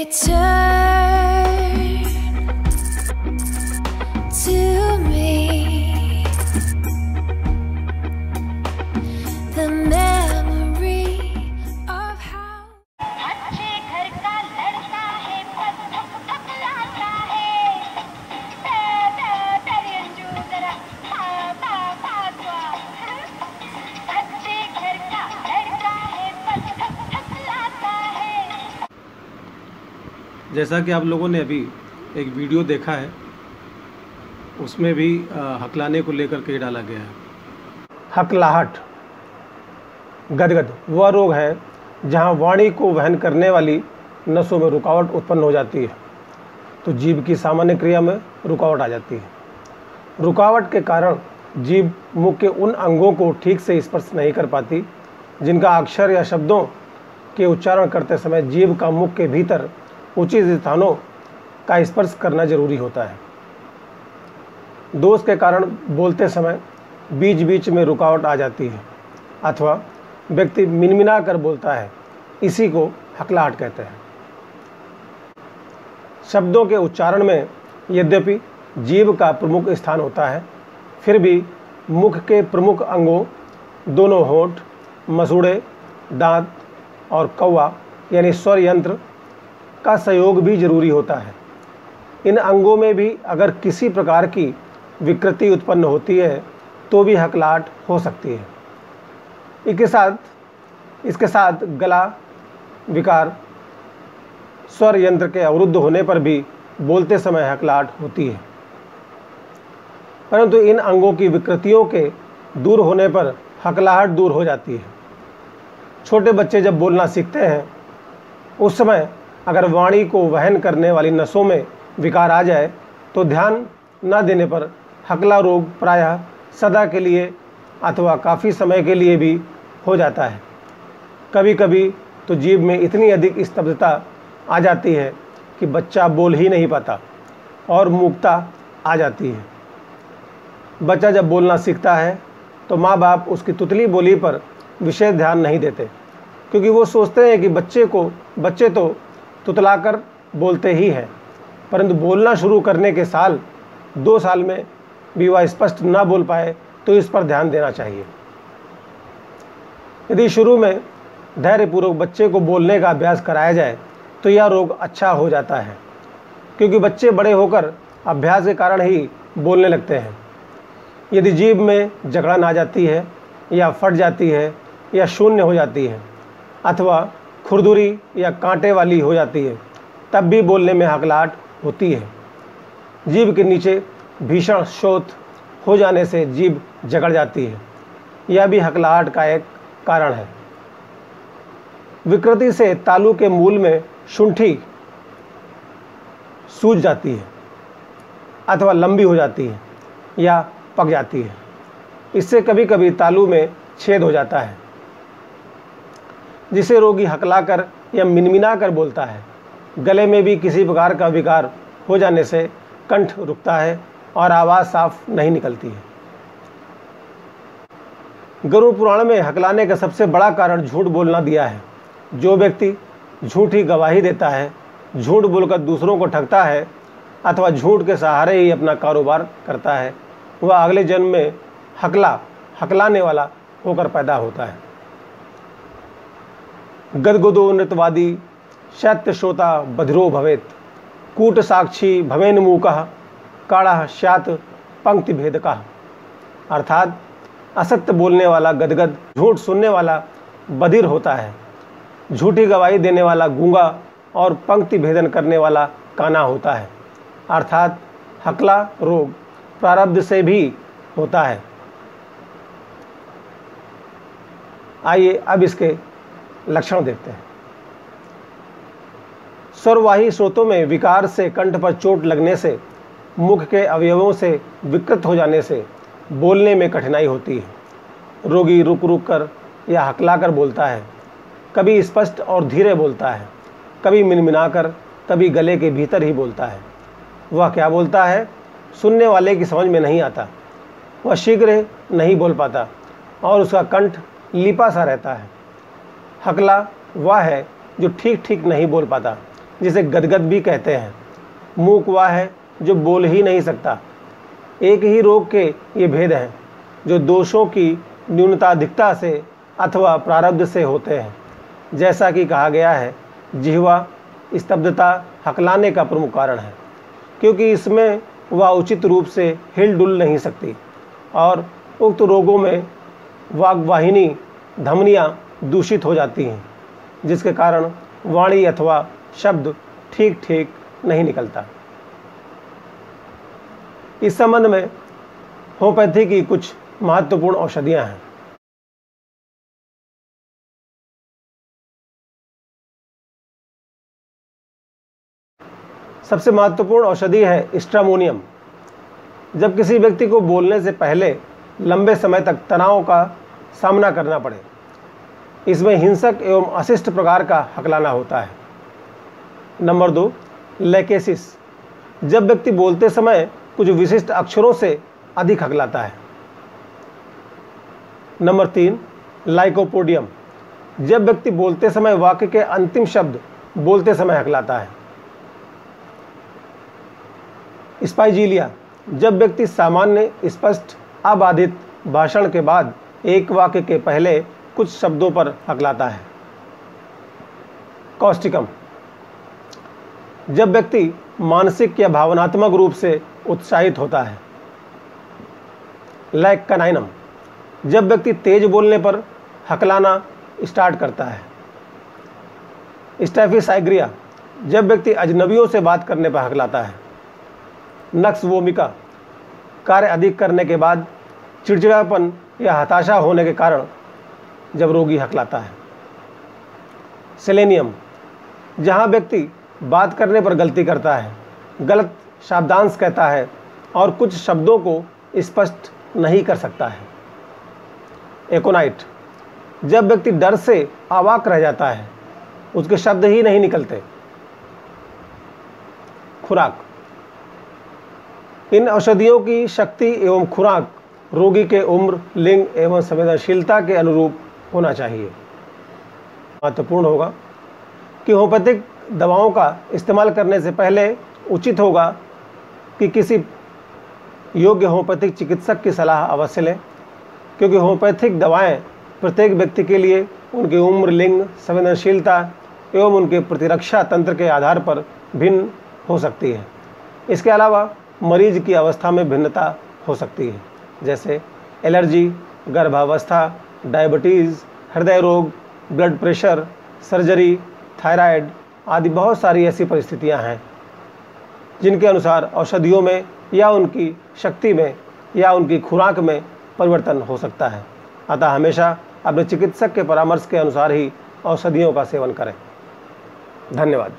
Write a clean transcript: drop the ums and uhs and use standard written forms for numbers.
return to me. The memory of how अच्छे घर का लड़का है बस थक थक लाता है तेरे अंजू जरा अच्छे घर का लड़का है बस थक थक लाता है। जैसा कि आप लोगों ने अभी एक वीडियो देखा है, उसमें भी हकलाने को लेकर के डाला गया है। हकलाहट, गदगद वह रोग है जहां वाणी को वहन करने वाली नसों में रुकावट उत्पन्न हो जाती है, तो जीभ की सामान्य क्रिया में रुकावट आ जाती है। रुकावट के कारण जीभ मुख के उन अंगों को ठीक से स्पर्श नहीं कर पाती जिनका अक्षर या शब्दों के उच्चारण करते समय जीभ का मुख के भीतर उचित स्थानों का स्पर्श करना जरूरी होता है। दोष के कारण बोलते समय बीच बीच में रुकावट आ जाती है अथवा व्यक्ति मिनमिना कर बोलता है, इसी को हकलाहट कहते हैं। शब्दों के उच्चारण में यद्यपि जीभ का प्रमुख स्थान होता है, फिर भी मुख के प्रमुख अंगों दोनों होंठ, मसूड़े, दांत और कौवा यानी स्वर यंत्र का सहयोग भी जरूरी होता है। इन अंगों में भी अगर किसी प्रकार की विकृति उत्पन्न होती है तो भी हकलाहट हो सकती है। इसके साथ गला विकार, स्वर यंत्र के अवरुद्ध होने पर भी बोलते समय हकलाहट होती है। परंतु इन अंगों की विकृतियों के दूर होने पर हकलाहट दूर हो जाती है। छोटे बच्चे जब बोलना सीखते हैं, उस समय अगर वाणी को वहन करने वाली नसों में विकार आ जाए तो ध्यान न देने पर हकला रोग प्रायः सदा के लिए अथवा काफ़ी समय के लिए भी हो जाता है। कभी कभी तो जीभ में इतनी अधिक स्तब्धता आ जाती है कि बच्चा बोल ही नहीं पाता और मूकता आ जाती है। बच्चा जब बोलना सीखता है तो माँ बाप उसकी तुतली बोली पर विशेष ध्यान नहीं देते, क्योंकि वो सोचते हैं कि बच्चे तो तुतलाकर बोलते ही हैं, परंतु बोलना शुरू करने के 2 साल में भी वह स्पष्ट ना बोल पाए तो इस पर ध्यान देना चाहिए। यदि शुरू में धैर्यपूर्वक बच्चे को बोलने का अभ्यास कराया जाए तो यह रोग अच्छा हो जाता है, क्योंकि बच्चे बड़े होकर अभ्यास के कारण ही बोलने लगते हैं। यदि जीभ में जकड़न आ जाती है या फट जाती है या शून्य हो जाती है अथवा खुरदुरी या कांटे वाली हो जाती है, तब भी बोलने में हकलाहट होती है। जीभ के नीचे भीषण शोथ हो जाने से जीभ जकड़ जाती है, यह भी हकलाहट का एक कारण है। विकृति से तालू के मूल में शुंठी सूज जाती है अथवा लंबी हो जाती है या पक जाती है। इससे कभी कभी तालू में छेद हो जाता है, जिसे रोगी हकलाकर या मिनमिना कर बोलता है। गले में भी किसी प्रकार का विकार हो जाने से कंठ रुकता है और आवाज़ साफ नहीं निकलती है। गरुड़ पुराण में हकलाने का सबसे बड़ा कारण झूठ बोलना दिया है। जो व्यक्ति झूठी गवाही देता है, झूठ बोलकर दूसरों को ठगता है अथवा झूठ के सहारे ही अपना कारोबार करता है, वह अगले जन्म में हकलाने वाला होकर पैदा होता है। गदगदो नृतवादी शैत्य श्रोता बधिरो भवेत, कूट साक्षी भवेन मूकः, काढ़ श्यात पंक्ति भेदकः। अर्थात असत्य बोलने वाला गदगद, झूठ सुनने वाला बधिर होता है, झूठी गवाही देने वाला गूंगा और पंक्ति भेदन करने वाला काना होता है। अर्थात हकला रोग प्रारब्ध से भी होता है। आइए अब इसके लक्षण देखते हैं। स्वरवाही स्रोतों में विकार से कंठ पर चोट लगने से, मुख के अवयवों से विकृत हो जाने से बोलने में कठिनाई होती है। रोगी रुक रुक कर या हकलाकर बोलता है, कभी स्पष्ट और धीरे बोलता है, कभी मिनमिनाकर, कभी गले के भीतर ही बोलता है। वह क्या बोलता है सुनने वाले की समझ में नहीं आता। वह शीघ्र नहीं बोल पाता और उसका कंठ लिपा सा रहता है। हकला वह है जो ठीक ठीक नहीं बोल पाता, जिसे गदगद भी कहते हैं। मूक वह है जो बोल ही नहीं सकता। एक ही रोग के ये भेद हैं जो दोषों की न्यूनताधिकता से अथवा प्रारब्ध से होते हैं। जैसा कि कहा गया है, जिह्वा स्तब्धता हकलाने का प्रमुख कारण है, क्योंकि इसमें वह उचित रूप से हिल डुल नहीं सकती और उक्त रोगों में वाग्वाहिनी धमनियाँ दूषित हो जाती हैं, जिसके कारण वाणी अथवा शब्द ठीक ठीक नहीं निकलता। इस संबंध में होम्योपैथी की कुछ महत्वपूर्ण औषधियाँ हैं। सबसे महत्वपूर्ण औषधि है स्ट्रामोनियम। जब किसी व्यक्ति को बोलने से पहले लंबे समय तक तनाव का सामना करना पड़े, इसमें हिंसक एवं अशिष्ट प्रकार का हकलाना होता है। Number 2, lachesis. जब व्यक्ति बोलते समय कुछ विशिष्ट अक्षरों से अधिक हकलाता है। Number 3, lycopodium. जब व्यक्ति बोलते समय वाक्य के अंतिम शब्द बोलते समय हकलाता है। स्पाइजीलिया। जब व्यक्ति सामान्य स्पष्ट अबाधित भाषण के बाद एक वाक्य के पहले कुछ शब्दों पर हकलाता है। कॉस्टिकम। जब व्यक्ति मानसिक या भावनात्मक रूप से उत्साहित होता है। लैक कैनाइनम। जब व्यक्ति तेज बोलने पर हकलाना स्टार्ट करता है। स्टैफिसाइग्रिया। जब व्यक्ति अजनबियों से बात करने पर हकलाता है। Nux vomica. कार्य अधिक करने के बाद चिड़चिड़ापन या हताशा होने के कारण जब रोगी हकलाता है। सेलेनियम। जहाँ व्यक्ति बात करने पर गलती करता है, गलत शब्दांश कहता है और कुछ शब्दों को स्पष्ट नहीं कर सकता है। एकोनाइट। जब व्यक्ति डर से अवाक रह जाता है, उसके शब्द ही नहीं निकलते। खुराक। इन औषधियों की शक्ति एवं खुराक रोगी के उम्र, लिंग एवं संवेदनशीलता के अनुरूप होना चाहिए। महत्वपूर्ण होगा कि होम्योपैथिक दवाओं का इस्तेमाल करने से पहले उचित होगा कि किसी योग्य होम्योपैथिक चिकित्सक की सलाह अवश्य लें, क्योंकि होम्योपैथिक दवाएं प्रत्येक व्यक्ति के लिए उनकी उम्र, लिंग, संवेदनशीलता एवं उनके प्रतिरक्षा तंत्र के आधार पर भिन्न हो सकती है। इसके अलावा मरीज की अवस्था में भिन्नता हो सकती है, जैसे एलर्जी, गर्भावस्था, डायबिटीज़, हृदय रोग, ब्लड प्रेशर, सर्जरी, थायराइड आदि बहुत सारी ऐसी परिस्थितियां हैं जिनके अनुसार औषधियों में या उनकी शक्ति में या उनकी खुराक में परिवर्तन हो सकता है। अतः हमेशा अपने चिकित्सक के परामर्श के अनुसार ही औषधियों का सेवन करें। धन्यवाद।